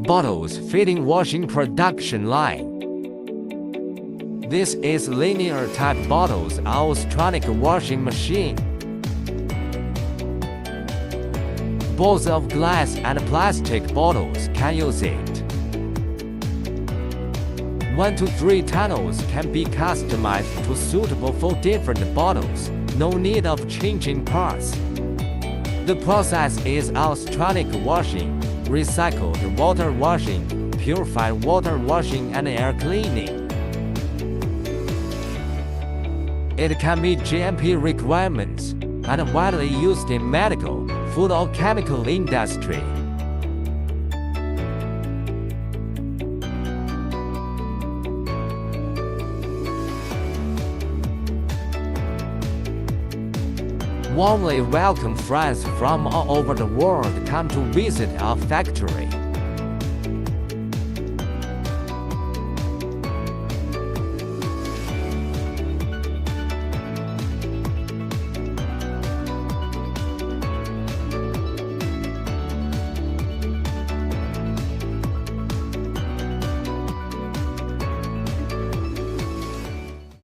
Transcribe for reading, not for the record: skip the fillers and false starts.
bottles fitting washing production line. This is linear type bottles electronic washing machine. Both of glass and plastic bottles can use it. 1 to 3 tunnels can be customized to suitable for different bottles. No need of changing parts. The process is electronic washing, recycled water washing, purified water washing, and air cleaning. It can meet GMP requirements and widely used in medical, food or chemical industry. Warmly welcome friends from all over the world come to visit our factory.